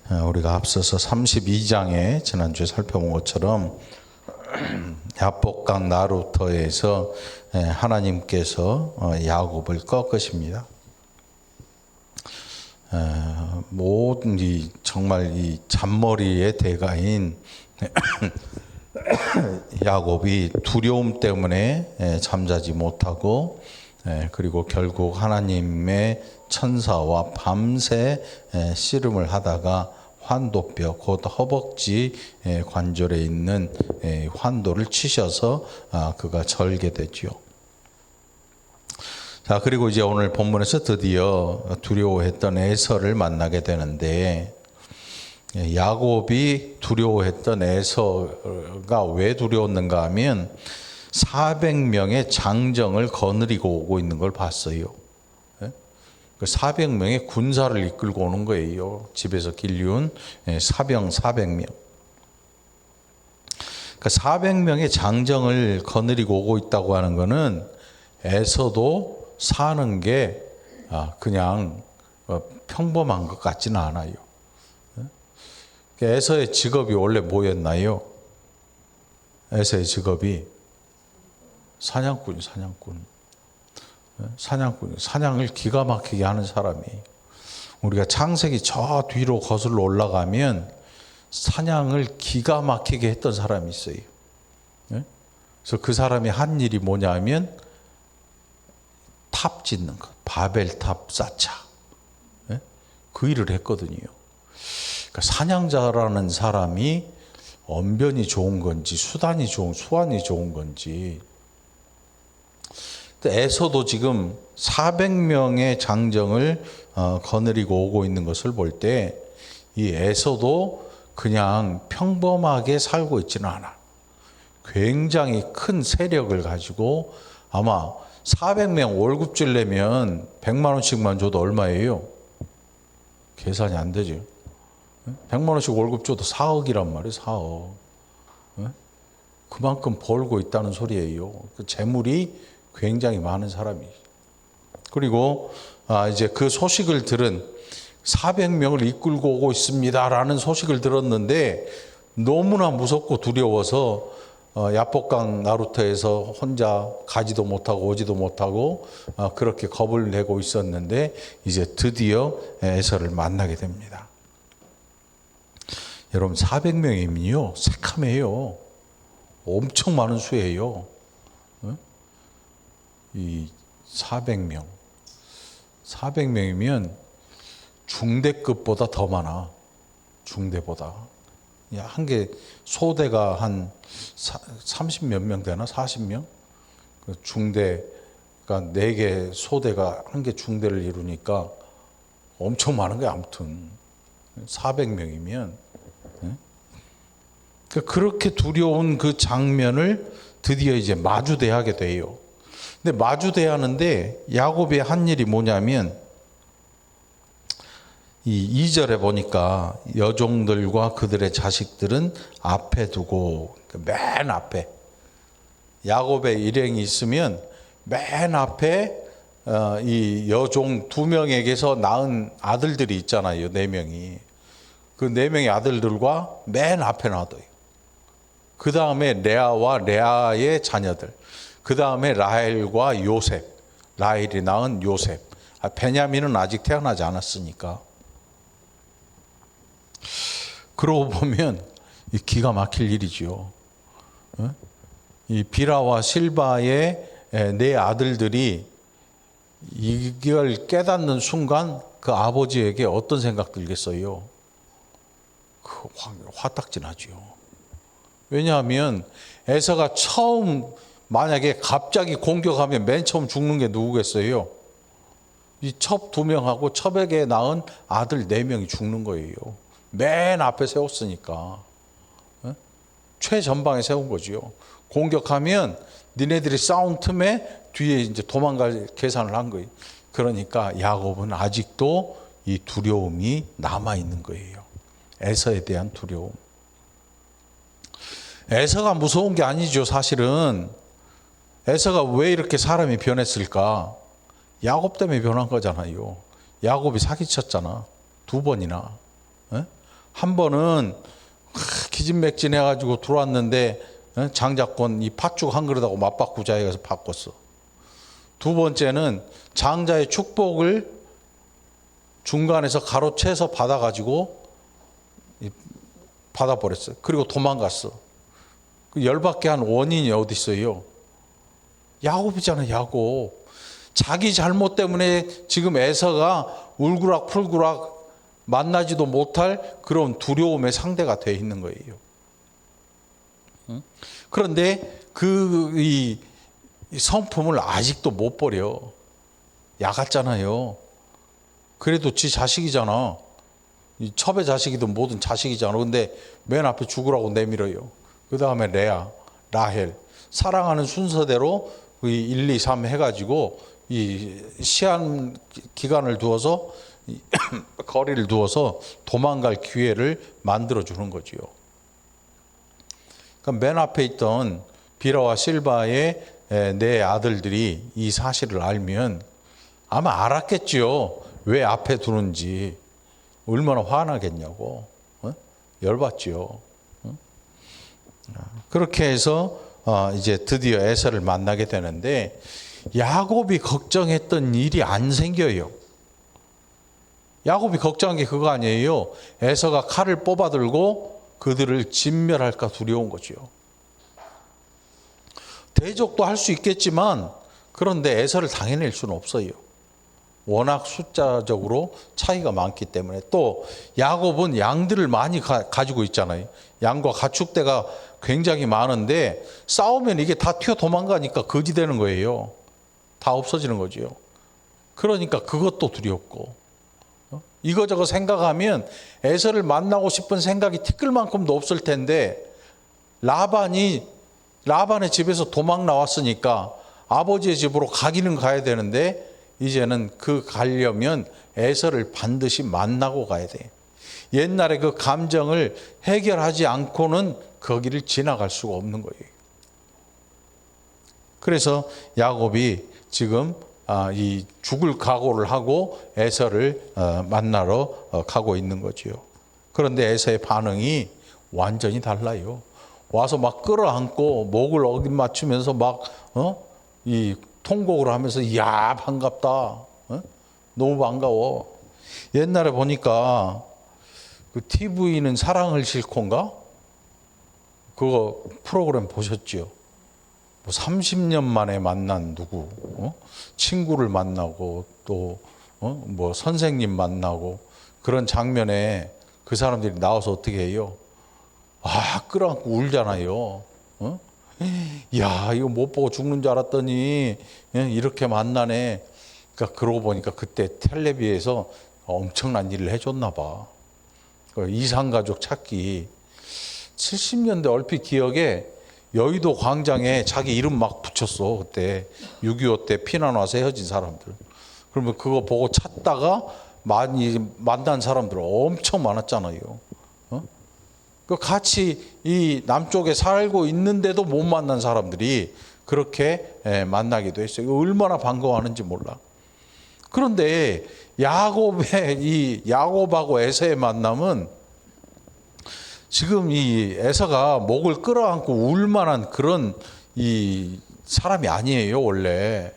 우리가 앞서서 32장에 지난주에 살펴본 것처럼 야복강 나루터에서 하나님께서 야곱을 꺾으십니다. 모든 정말 이 잔머리의 대가인 야곱이 두려움 때문에 잠자지 못하고, 그리고 결국 하나님의 천사와 밤새 씨름을 하다가 환도뼈, 곧 허벅지 관절에 있는 환도를 치셔서 그가 절개되지요. 자, 그리고 이제 오늘 본문에서 드디어 두려워했던 에서를 만나게 되는데, 야곱이 두려워했던 에서가 왜 두려웠는가 하면 400명의 장정을 거느리고 오고 있는 걸 봤어요. 400명의 군사를 이끌고 오는 거예요. 집에서 길리운 사병 400명. 그러니까 400명의 장정을 거느리고 오고 있다고 하는 거는 에서도 사는 게 그냥 평범한 것 같지는 않아요. 에서의 직업이 원래 뭐였나요? 에서의 직업이 사냥꾼. 사냥을 기가 막히게 하는 사람이. 우리가 창세기 저 뒤로 거슬러 올라가면 사냥을 기가 막히게 했던 사람이 있어요. 그래서 그 사람이 한 일이 뭐냐면 탑 짓는 것, 바벨탑 쌓자. 그 일을 했거든요. 그러니까 사냥자라는 사람이 언변이 좋은 건지 수완이 좋은 건지. 에서도 지금 400명의 장정을 거느리고 오고 있는 것을 볼 때 이 에서도 그냥 평범하게 살고 있지는 않아. 굉장히 큰 세력을 가지고, 아마 400명 월급 주려면 100만 원씩만 줘도 얼마예요? 계산이 안 되죠. 100만 원씩 월급 줘도 4억이란 말이에요. 4억. 그만큼 벌고 있다는 소리예요. 그 재물이 굉장히 많은 사람이. 그리고 이제 그 소식을 들은 400명을 이끌고 오고 있습니다라는 소식을 들었는데 너무나 무섭고 두려워서 야복강 나루터에서 혼자 가지도 못하고 오지도 못하고 그렇게 겁을 내고 있었는데, 이제 드디어 에서를 만나게 됩니다. 여러분, 400명이면요 새카매요. 엄청 많은 수예요. 이 400명이면 중대급보다 더 많아. 중대보다. 한 개 소대가 한 30몇 명 되나? 40명? 중대가 4개 소대가 한 개 중대를 이루니까 엄청 많은 거야. 아무튼 400명이면. 그렇게 두려운 그 장면을 드디어 이제 마주대하게 돼요. 근데 마주대하는데 야곱이 한 일이 뭐냐면, 이 2절에 보니까 여종들과 그들의 자식들은 앞에 두고, 맨 앞에 야곱의 일행이 있으면 맨 앞에 이 여종 2명에게서 낳은 아들들이 있잖아요. 4명이. 그 4명의 아들들과 맨 앞에 놔둬요. 그 다음에 레아와 레아의 자녀들, 그 다음에 라헬과 요셉, 라헬이 낳은 요셉. 베냐민은 아직 태어나지 않았으니까. 그러고 보면 기가 막힐 일이죠. 이 비라와 실바의 4 아들들이 이걸 깨닫는 순간 그 아버지에게 어떤 생각 들겠어요? 화딱지나죠. 왜냐하면 에서가 처음, 만약에 갑자기 공격하면 맨 처음 죽는 게 누구겠어요? 이 첩 2명하고 첩에게 낳은 아들 4명이 죽는 거예요. 맨 앞에 세웠으니까. 최전방에 세운 거죠. 공격하면 니네들이 싸운 틈에 뒤에 이제 도망갈 계산을 한 거예요. 그러니까 야곱은 아직도 이 두려움이 남아있는 거예요. 에서에 대한 두려움. 에서가 무서운 게 아니죠. 사실은 에서가 왜 이렇게 사람이 변했을까? 야곱 때문에 변한 거잖아요. 야곱이 사기쳤잖아. 2번이나. 한 번은 기진맥진해가지고 들어왔는데 장자권 이 팥죽 한 그릇하고 맞바꾸자 해서 바꿨어. 두 번째는 장자의 축복을 중간에서 가로채서 받아가지고 받아버렸어요. 그리고 도망갔어. 그 열받게 한 원인이 어디 있어요? 야곱이잖아, 야곱. 자기 잘못 때문에 지금 에서가 울그락풀그락 만나지도 못할 그런 두려움의 상대가 되어 있는 거예요. 그런데 이 성품을 아직도 못 버려. 야같잖아요. 그래도 지 자식이잖아. 이 첩의 자식이든 뭐든 자식이잖아. 근데 맨 앞에 죽으라고 내밀어요. 그 다음에 레아, 라헬. 사랑하는 순서대로 1, 2, 3 해가지고 이 시한 기간을 두어서 거리를 두어서 도망갈 기회를 만들어 주는 거지요. 그럼 맨 앞에 있던 비라와 실바의 네 아들들이 이 사실을 알면 아마 알았겠지요. 왜 앞에 두는지. 얼마나 화나겠냐고. 열받지요. 그렇게 해서 이제 드디어 에서를 만나게 되는데 야곱이 걱정했던 일이 안 생겨요. 야곱이 걱정한 게 그거 아니에요. 에서가 칼을 뽑아들고 그들을 진멸할까 두려운 거지요. 대적도 할 수 있겠지만 그런데 에서를 당해낼 수는 없어요. 워낙 숫자적으로 차이가 많기 때문에. 또 야곱은 양들을 많이 가지고 있잖아요. 양과 가축대가 굉장히 많은데 싸우면 이게 다 튀어 도망가니까 거지 되는 거예요. 다 없어지는 거지요. 그러니까 그것도 두렵고 이거저거 생각하면 에서를 만나고 싶은 생각이 티끌만큼도 없을 텐데 라반의 집에서 도망 나왔으니까 아버지의 집으로 가기는 가야 되는데 이제는 그 가려면 에서를 반드시 만나고 가야 돼. 옛날에 그 감정을 해결하지 않고는 거기를 지나갈 수가 없는 거예요. 그래서 야곱이 지금 이 죽을 각오를 하고 에서를 만나러 가고 있는 거지요. 그런데 에서의 반응이 완전히 달라요. 와서 막 끌어안고 목을 어깃맞추면서 막 이 통곡을 하면서 야 반갑다. 너무 반가워. 옛날에 보니까 그 TV는 사랑을 싣고인가? 그거 프로그램 보셨죠? 뭐 30년 만에 만난 누구, 친구를 만나고 또 뭐 선생님 만나고 그런 장면에 그 사람들이 나와서 어떻게 해요? 끌어안고 울잖아요. 야, 이거 못 보고 죽는 줄 알았더니 이렇게 만나네. 그러니까 그러고 보니까 그때 텔레비에서 엄청난 일을 해줬나 봐. 이상가족 찾기. 70년대 얼핏 기억에 여의도 광장에 자기 이름 막 붙였어. 그때 6.25 때 피난 와서 헤어진 사람들. 그러면 그거 보고 찾다가 많이 만난 사람들 엄청 많았잖아요. 그 같이 이 남쪽에 살고 있는데도 못 만난 사람들이 그렇게 만나기도 했어요. 얼마나 반가워하는지 몰라. 그런데 야곱하고 에서의 만남은 지금 이 에서가 목을 끌어안고 울 만한 그런 이 사람이 아니에요, 원래.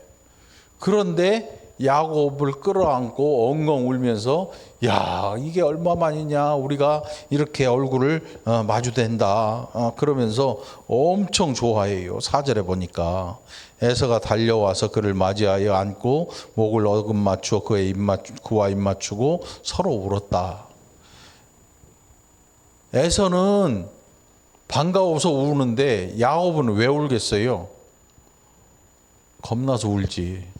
그런데 야곱을 끌어안고 엉엉 울면서 야, 이게 얼마만이냐 우리가 이렇게 얼굴을 마주댄다. 그러면서 엄청 좋아해요. 4절에 보니까 에서가 달려와서 그를 맞이하여 안고 목을 어긋맞추어 그와 입 맞추고 서로 울었다. 에서는 반가워서 우는데 야곱은 왜 울겠어요? 겁나서 울지.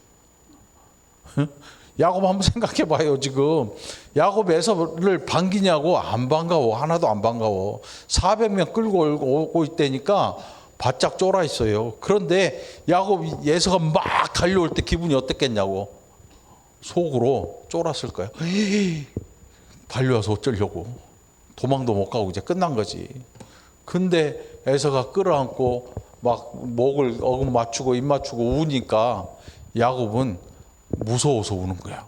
야곱 한번 생각해 봐요. 지금 야곱 에서를 반기냐고? 안 반가워. 하나도 안 반가워. 400명 끌고 오고 있다니까 바짝 쫄아 있어요. 그런데 야곱 에서가 막 달려올 때 기분이 어땠겠냐고. 속으로 쫄았을 거야. 달려와서 어쩌려고. 도망도 못 가고 이제 끝난 거지. 근데 에서가 끌어안고 막 목을 어금 맞추고 입 맞추고 우니까 야곱은 무서워서 우는 거야.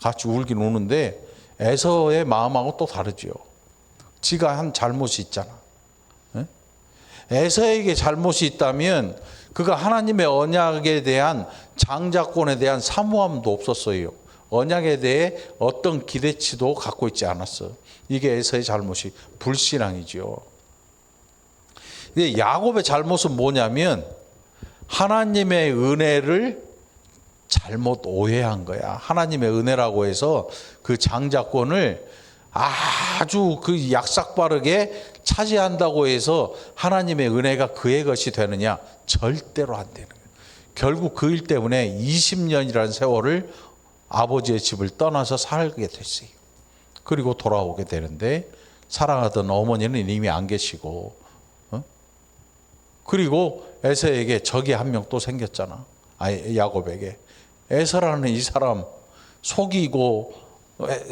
같이 울긴 우는데 에서의 마음하고 또 다르죠. 지가 한 잘못이 있잖아. 예? 에서에게 잘못이 있다면 그가 하나님의 언약에 대한 장자권에 대한 사모함도 없었어요. 언약에 대해 어떤 기대치도 갖고 있지 않았어. 이게 에서의 잘못이 불신앙이죠. 야곱의 잘못은 뭐냐면 하나님의 은혜를 잘못 오해한 거야. 하나님의 은혜라고 해서 그 장자권을 아주 그 약삭빠르게 차지한다고 해서 하나님의 은혜가 그의 것이 되느냐? 절대로 안 되는 거예요. 결국 그 일 때문에 20년이라는 세월을 아버지의 집을 떠나서 살게 됐어요. 그리고 돌아오게 되는데 사랑하던 어머니는 이미 안 계시고, 그리고 에서에게 적이 한 명 또 생겼잖아. 야곱에게. 에서라는 이 사람 속이고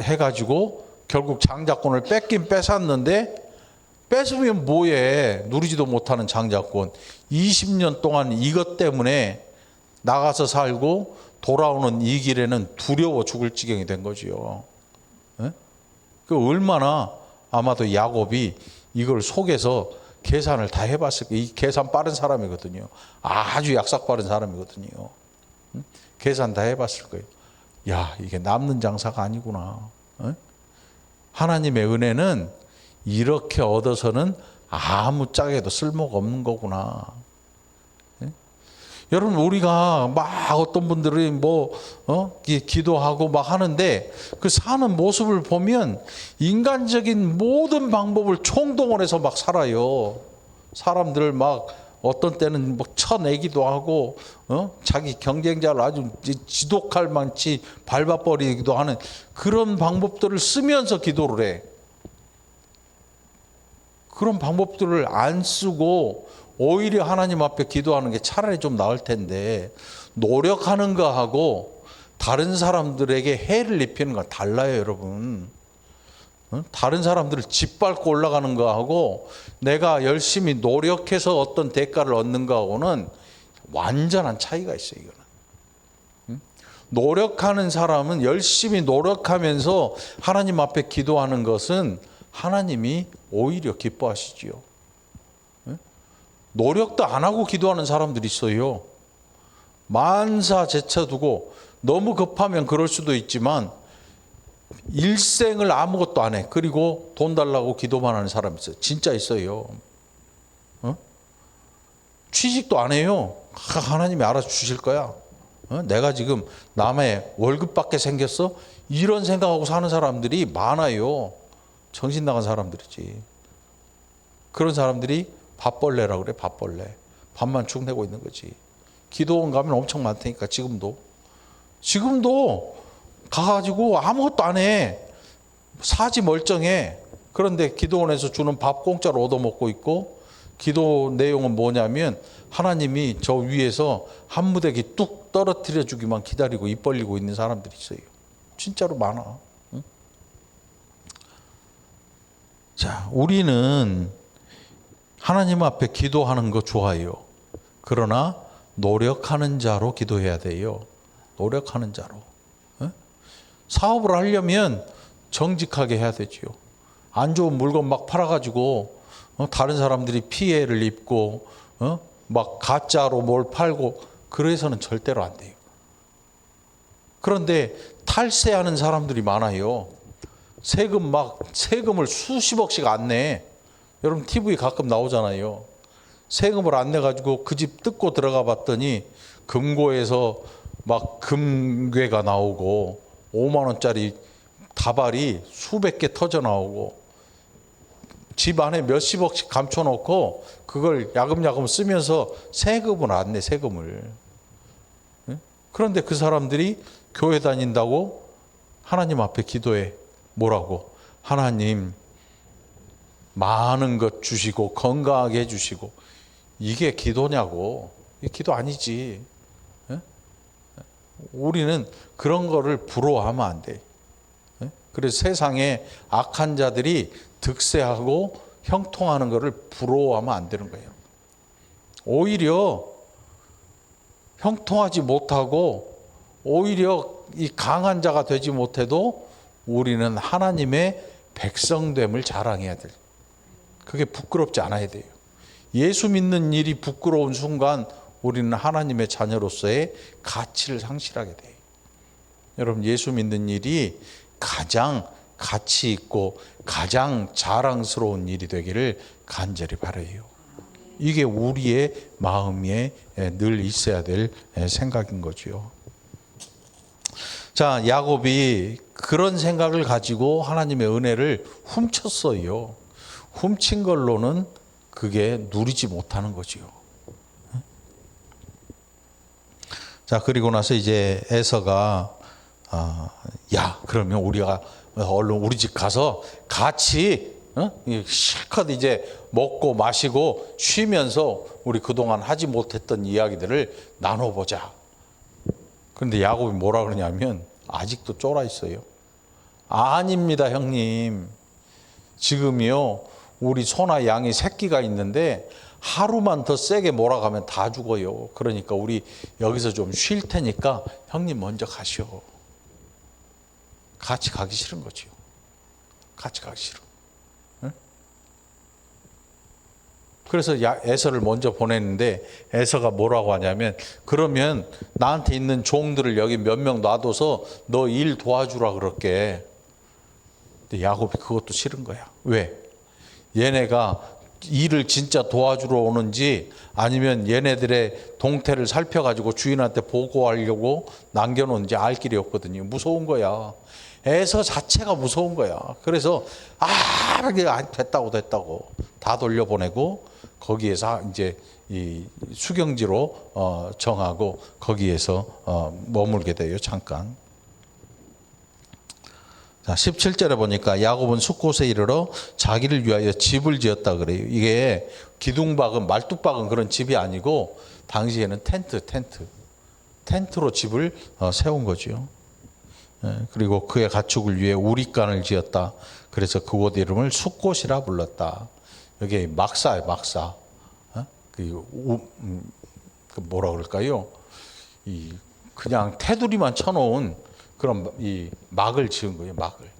해가지고 결국 장자권을 뺏긴 뺏었는데, 뺏으면 뭐해. 누리지도 못하는 장자권. 20년 동안 이것 때문에 나가서 살고 돌아오는 이 길에는 두려워 죽을 지경이 된 거지요. 그 얼마나 아마도 야곱이 이걸 속에서 계산을 다 해봤을 거예요. 이 계산 빠른 사람이거든요. 아주 약삭 빠른 사람이거든요. 계산 다 해봤을 거예요. 야, 이게 남는 장사가 아니구나. 하나님의 은혜는 이렇게 얻어서는 아무 짝에도 쓸모가 없는 거구나. 여러분, 우리가 막 어떤 분들이 기도하고 막 하는데 그 사는 모습을 보면 인간적인 모든 방법을 총동원해서 막 살아요. 사람들을 막 어떤 때는 막 쳐내기도 하고, 자기 경쟁자를 아주 지독할 만치 밟아버리기도 하는 그런 방법들을 쓰면서 기도를 해. 그런 방법들을 안 쓰고 오히려 하나님 앞에 기도하는 게 차라리 좀 나을 텐데, 노력하는 거하고 다른 사람들에게 해를 입히는 건 달라요, 여러분. 다른 사람들을 짓밟고 올라가는 거하고 내가 열심히 노력해서 어떤 대가를 얻는 거하고는 완전한 차이가 있어요, 이거는. 노력하는 사람은 열심히 노력하면서 하나님 앞에 기도하는 것은 하나님이 오히려 기뻐하시지요. 노력도 안 하고 기도하는 사람들이 있어요. 만사 제쳐두고 너무 급하면 그럴 수도 있지만 일생을 아무것도 안 해. 그리고 돈 달라고 기도만 하는 사람이 있어요. 진짜 있어요. 취직도 안 해요. 하나님이 알아서 주실 거야. 내가 지금 남의 월급 받게 생겼어? 이런 생각하고 사는 사람들이 많아요. 정신 나간 사람들이지. 그런 사람들이 밥벌레라고 그래. 밥벌레. 밥만 축 내고 있는 거지. 기도원 가면 엄청 많다니까. 지금도 가가지고 아무것도 안 해. 사지 멀쩡해. 그런데 기도원에서 주는 밥 공짜로 얻어먹고 있고, 기도 내용은 뭐냐면 하나님이 저 위에서 한 무더기 뚝 떨어뜨려 주기만 기다리고 입 벌리고 있는 사람들이 있어요. 진짜로 많아. 응? 자, 우리는 하나님 앞에 기도하는 거 좋아해요. 그러나 노력하는 자로 기도해야 돼요. 노력하는 자로. 사업을 하려면 정직하게 해야 되지요. 안 좋은 물건 막 팔아가지고 다른 사람들이 피해를 입고 막 가짜로 뭘 팔고 그래서는 절대로 안 돼요. 그런데 탈세하는 사람들이 많아요. 세금을 수십억씩 안 내. 여러분 TV 가끔 나오잖아요. 세금을 안 내가지고 그 집 뜯고 들어가 봤더니 금고에서 막 금괴가 나오고 5만 원짜리 다발이 수백 개 터져 나오고 집 안에 몇십억씩 감춰놓고 그걸 야금야금 쓰면서 세금을 안 내, 세금을. 그런데 그 사람들이 교회 다닌다고 하나님 앞에 기도해. 뭐라고? 하나님 많은 것 주시고 건강하게 해주시고. 이게 기도냐고. 이게 기도 아니지. 우리는 그런 거를 부러워하면 안 돼. 그래서 세상에 악한 자들이 득세하고 형통하는 것을 부러워하면 안 되는 거예요. 오히려 형통하지 못하고 오히려 이 강한 자가 되지 못해도 우리는 하나님의 백성됨을 자랑해야 돼. 그게 부끄럽지 않아야 돼요. 예수 믿는 일이 부끄러운 순간 우리는 하나님의 자녀로서의 가치를 상실하게 돼요. 여러분, 예수 믿는 일이 가장 가치 있고 가장 자랑스러운 일이 되기를 간절히 바라요. 이게 우리의 마음에 늘 있어야 될 생각인 거죠. 자, 야곱이 그런 생각을 가지고 하나님의 은혜를 훔쳤어요. 훔친 걸로는 그게 누리지 못하는 거지요. 자, 그리고 나서 이제 에서가 야, 그러면 우리가 얼른 우리 집 가서 같이 실컷 이제 먹고 마시고 쉬면서 우리 그동안 하지 못했던 이야기들을 나눠보자. 그런데 야곱이 뭐라 그러냐면 아직도 쫄아 있어요. 아닙니다, 형님. 지금이요, 우리 소나 양이 새끼가 있는데 하루만 더 세게 몰아가면 다 죽어요. 그러니까 우리 여기서 좀 쉴 테니까 형님 먼저 가시오. 같이 가기 싫은 거죠. 같이 가기 싫어. 응? 그래서 에서를 먼저 보냈는데 에서가 뭐라고 하냐면, 그러면 나한테 있는 종들을 여기 몇 명 놔둬서 너 일 도와주라 그럴게. 근데 야곱이 그것도 싫은 거야. 왜? 얘네가 일을 진짜 도와주러 오는지 아니면 얘네들의 동태를 살펴가지고 주인한테 보고하려고 남겨놓은지 알 길이 없거든요. 무서운 거야. 에서 자체가 무서운 거야. 그래서 됐다고 다 돌려보내고 거기에서 이제 이 수경지로 정하고 거기에서 머물게 돼요. 잠깐. 자, 17절에 보니까 야곱은 숫곳에 이르러 자기를 위하여 집을 지었다 그래요. 이게 기둥박은 말뚝박은 그런 집이 아니고 당시에는 텐트로 집을 세운 거죠. 그리고 그의 가축을 위해 우리간을 지었다. 그래서 그곳 이름을 숫곳이라 불렀다. 여기 막사예요, 막사. 그 뭐라 그럴까요? 그냥 테두리만 쳐놓은 그런 이 막을 지은 거예요, 막을.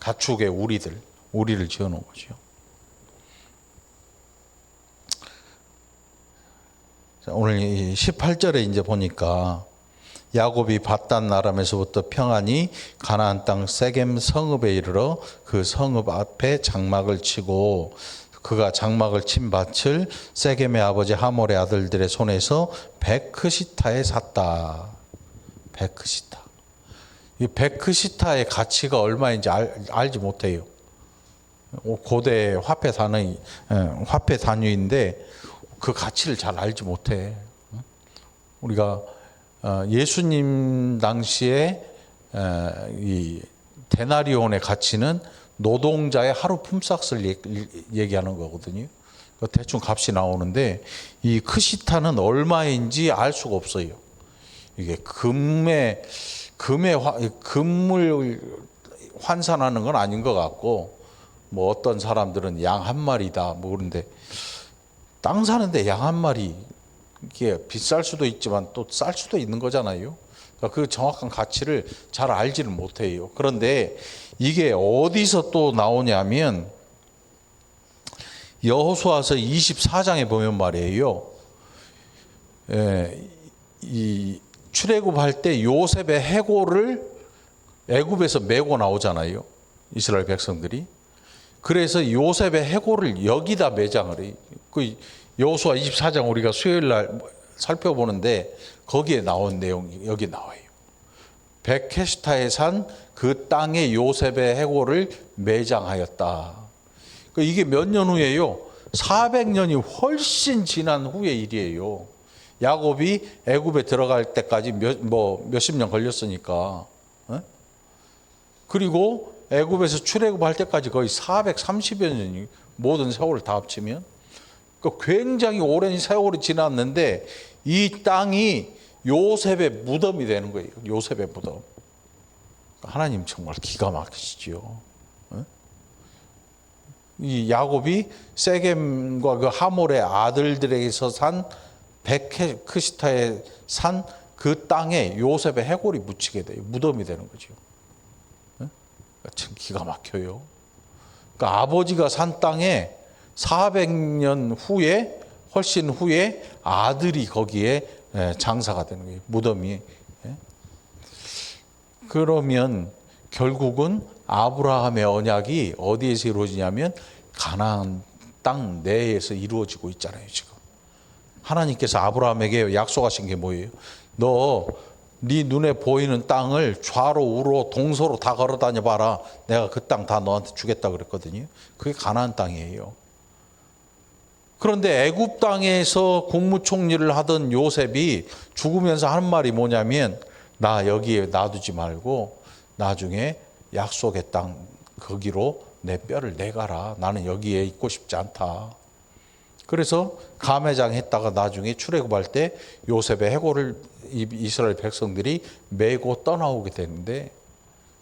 가축의 우리를 지어 놓은 거죠. 자, 오늘 18절에 이제 보니까 야곱이 밧단 아람에서부터 평안히 가나안 땅 세겜 성읍에 이르러 그 성읍 앞에 장막을 치고 그가 장막을 친 밭을 세겜의 아버지 하몰의 아들들의 손에서 베크시타에 샀다. 베크시타. 이 베크시타의 가치가 얼마인지 알지 못해요. 고대 화폐 단위인데 그 가치를 잘 알지 못해. 우리가 예수님 당시에 이 데나리온의 가치는 노동자의 하루 품삯을 얘기하는 거거든요. 대충 값이 나오는데 이 크시타는 얼마인지 알 수가 없어요. 이게 금을 환산하는 건 아닌 것 같고, 뭐 어떤 사람들은 양 한 마리다 뭐 그런데, 땅 사는데 양 한 마리 이게 비쌀 수도 있지만 또 쌀 수도 있는 거잖아요. 그러니까 그 정확한 가치를 잘 알지는 못해요. 그런데 이게 어디서 또 나오냐면 여호수아서 24장에 보면 말이에요. 이 출애굽할 때 요셉의 해골을 애굽에서 메고 나오잖아요. 이스라엘 백성들이. 그래서 요셉의 해골을 여기다 매장을 해요. 그 여호수아 24장 우리가 수요일 날 살펴보는데 거기에 나온 내용이 여기 나와요. 베케시타에 산 그 땅에 요셉의 해골을 매장하였다. 이게 몇 년 후에요? 400년이 훨씬 지난 후의 일이에요. 야곱이 애굽에 들어갈 때까지 몇십 년 걸렸으니까. 그리고 애굽에서 출애굽할 때까지 거의 430여 년이 모든 세월을 다 합치면 굉장히 오랜 세월이 지났는데 이 땅이 요셉의 무덤이 되는 거예요. 요셉의 무덤. 하나님 정말 기가 막히시죠. 이 야곱이 세겜과 그 하몰의 아들들에게서 산 베크시타에 산 그 땅에 요셉의 해골이 묻히게 돼요. 무덤이 되는 거죠. 참 기가 막혀요. 그러니까 아버지가 산 땅에 400년 후에 훨씬 후에 아들이 거기에 장사가 되는 거예요. 무덤이. 그러면 결국은 아브라함의 언약이 어디에서 이루어지냐면 가나안 땅 내에서 이루어지고 있잖아요. 지금 하나님께서 아브라함에게 약속하신 게 뭐예요? 너 네 눈에 보이는 땅을 좌로 우로 동서로 다 걸어 다녀 봐라. 내가 그 땅 다 너한테 주겠다 그랬거든요. 그게 가나안 땅이에요. 그런데 애굽 땅에서 국무총리를 하던 요셉이 죽으면서 하는 말이 뭐냐면, 나 여기에 놔두지 말고 나중에 약속의 땅 거기로 내 뼈를 내가라. 나는 여기에 있고 싶지 않다. 그래서 감회장 했다가 나중에 출애굽할 때 요셉의 해골을 이스라엘 백성들이 메고 떠나오게 되는데,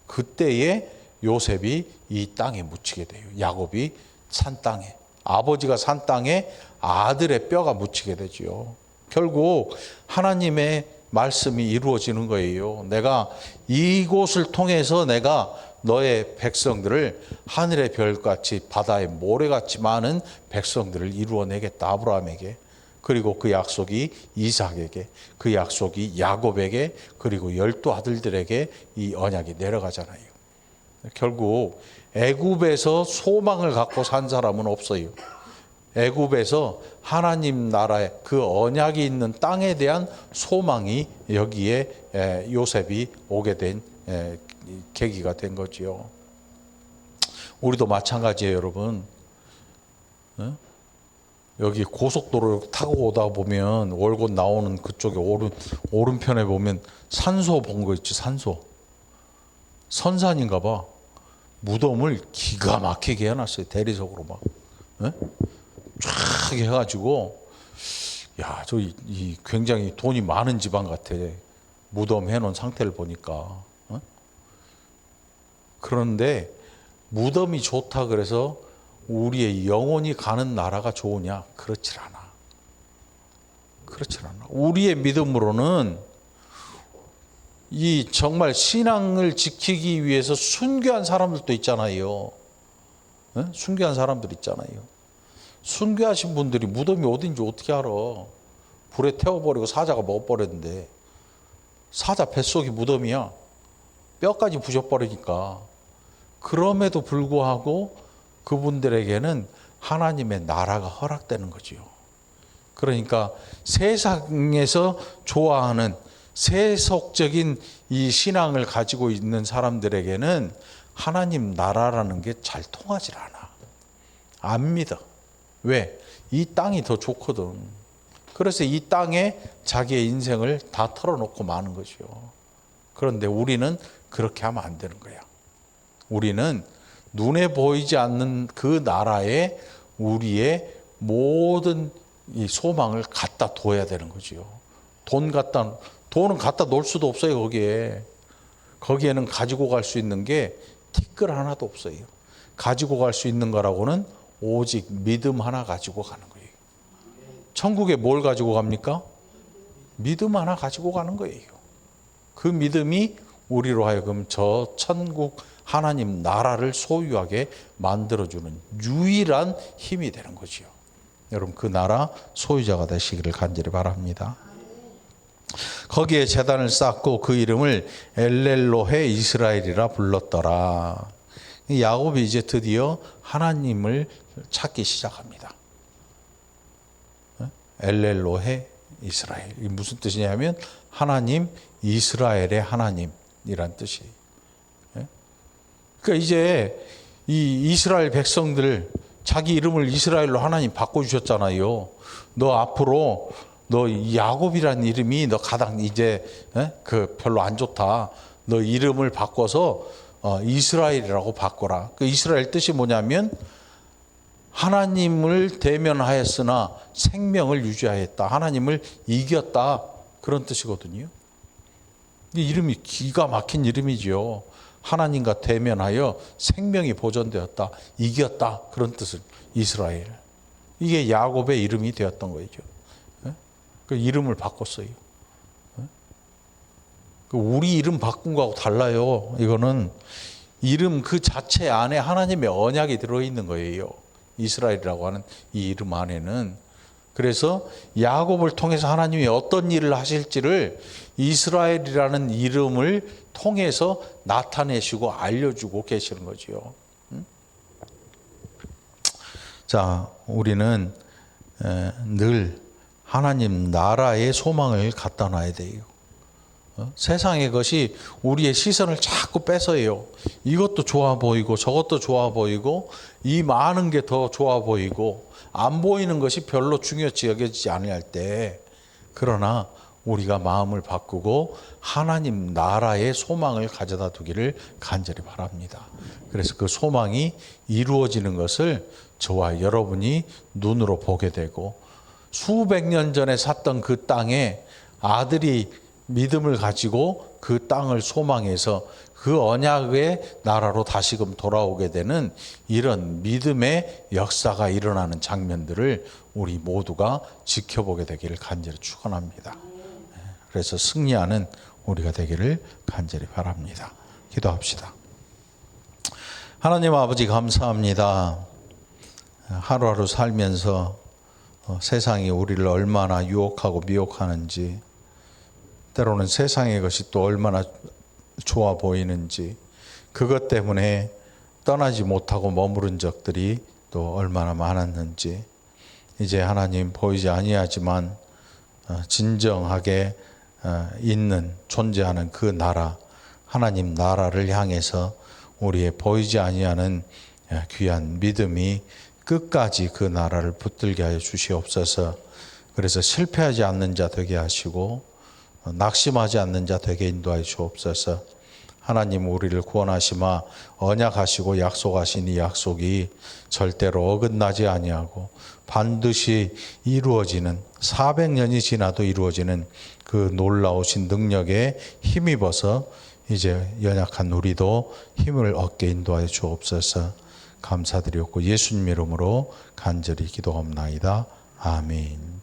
그때에 요셉이 이 땅에 묻히게 돼요. 야곱이 산 땅에, 아버지가 산 땅에 아들의 뼈가 묻히게 되죠. 결국 하나님의 말씀이 이루어지는 거예요. 내가 이곳을 통해서 내가 너의 백성들을 하늘의 별같이 바다의 모래같이 많은 백성들을 이루어내겠다. 아브라함에게. 그리고 그 약속이 이삭에게, 그 약속이 야곱에게, 그리고 12 아들들에게 이 언약이 내려가잖아요. 결국 애굽에서 소망을 갖고 산 사람은 없어요. 애굽에서 하나님 나라의 그 언약이 있는 땅에 대한 소망이 여기에 요셉이 오게 된 계기가 된 거지요. 우리도 마찬가지예요, 여러분. 여기 고속도로 타고 오다 보면 월곶 나오는 그쪽에 오른편에 보면 산소 본 거 있지, 산소. 선산인가 봐. 무덤을 기가 막히게 해놨어요. 대리석으로 막. 쫙 해가지고, 야, 이 굉장히 돈이 많은 집안 같아. 무덤 해놓은 상태를 보니까. 그런데 무덤이 좋다 그래서 우리의 영혼이 가는 나라가 좋으냐? 그렇지 않아. 그렇지 않아. 우리의 믿음으로는 이 정말 신앙을 지키기 위해서 순교한 사람들도 있잖아요. 순교한 사람들 있잖아요. 순교하신 분들이 무덤이 어딘지 어떻게 알아? 불에 태워버리고 사자가 먹어버렸는데, 사자 뱃속이 무덤이야. 뼈까지 부셔버리니까. 그럼에도 불구하고 그분들에게는 하나님의 나라가 허락되는 거지요. 그러니까 세상에서 좋아하는 세속적인 이 신앙을 가지고 있는 사람들에게는 하나님 나라라는 게 잘 통하질 않아. 안 믿어. 왜? 이 땅이 더 좋거든. 그래서 이 땅에 자기의 인생을 다 털어놓고 마는 거죠. 그런데 우리는 그렇게 하면 안 되는 거야. 우리는 눈에 보이지 않는 그 나라에 우리의 모든 이 소망을 갖다 둬야 되는 거지요. 돈은 갖다 놓을 수도 없어요, 거기에. 거기에는 가지고 갈 수 있는 게 티끌 하나도 없어요. 가지고 갈 수 있는 거라고는 오직 믿음 하나 가지고 가는 거예요. 천국에 뭘 가지고 갑니까? 믿음 하나 가지고 가는 거예요. 그 믿음이 우리로 하여금 저 천국 하나님 나라를 소유하게 만들어주는 유일한 힘이 되는 거지요. 여러분, 그 나라 소유자가 되시기를 간절히 바랍니다. 거기에 제단을 쌓고 그 이름을 엘렐로헤 이스라엘이라 불렀더라. 야곱이 이제 드디어 하나님을 찾기 시작합니다. 엘렐로헤 이스라엘. 이게 무슨 뜻이냐면 하나님, 이스라엘의 하나님이란 뜻이에요. 그러니까 이제 이 이스라엘 백성들 자기 이름을 이스라엘로 하나님 바꿔주셨잖아요. 너 앞으로 너 야곱이라는 이름이 너 가장 이제 그 별로 안 좋다. 너 이름을 바꿔서 이스라엘이라고 바꿔라. 그 이스라엘 뜻이 뭐냐면 하나님을 대면하였으나 생명을 유지하였다. 하나님을 이겼다. 그런 뜻이거든요. 이 이름이 기가 막힌 이름이죠. 하나님과 대면하여 생명이 보존되었다. 이겼다. 그런 뜻을 이스라엘. 이게 야곱의 이름이 되었던 거죠. 그 이름을 바꿨어요. 우리 이름 바꾼 거하고 달라요. 이거는 이름 그 자체 안에 하나님의 언약이 들어있는 거예요. 이스라엘이라고 하는 이 이름 안에는. 그래서 야곱을 통해서 하나님이 어떤 일을 하실지를 이스라엘이라는 이름을 통해서 나타내시고 알려주고 계시는 거죠. 자, 우리는 늘 하나님 나라의 소망을 갖다 놔야 돼요. 세상의 것이 우리의 시선을 자꾸 뺏어요. 이것도 좋아 보이고 저것도 좋아 보이고 이 많은 게 더 좋아 보이고 안 보이는 것이 별로 중요치 여겨지지 않을 때, 그러나 우리가 마음을 바꾸고 하나님 나라의 소망을 가져다 두기를 간절히 바랍니다. 그래서 그 소망이 이루어지는 것을 저와 여러분이 눈으로 보게 되고, 수백 년 전에 샀던 그 땅에 아들이 믿음을 가지고 그 땅을 소망해서 그 언약의 나라로 다시금 돌아오게 되는 이런 믿음의 역사가 일어나는 장면들을 우리 모두가 지켜보게 되기를 간절히 축원합니다. 그래서 승리하는 우리가 되기를 간절히 바랍니다. 기도합시다. 하나님 아버지, 감사합니다. 하루하루 살면서 세상이 우리를 얼마나 유혹하고 미혹하는지, 때로는 세상의 것이 또 얼마나 좋아 보이는지, 그것 때문에 떠나지 못하고 머무른 적들이 또 얼마나 많았는지, 이제 하나님 보이지 아니하지만 진정하게 있는 존재하는 그 나라, 하나님 나라를 향해서 우리의 보이지 아니하는 귀한 믿음이 끝까지 그 나라를 붙들게 하여 주시옵소서. 그래서 실패하지 않는 자 되게 하시고 낙심하지 않는 자 되게 인도하여 주옵소서. 하나님 우리를 구원하시마 언약하시고 약속하신 이 약속이 절대로 어긋나지 아니하고 반드시 이루어지는, 400년이 지나도 이루어지는 그 놀라우신 능력에 힘입어서 이제 연약한 우리도 힘을 얻게 인도하여 주옵소서. 감사드렸고 예수님 이름으로 간절히 기도합나이다. 아멘.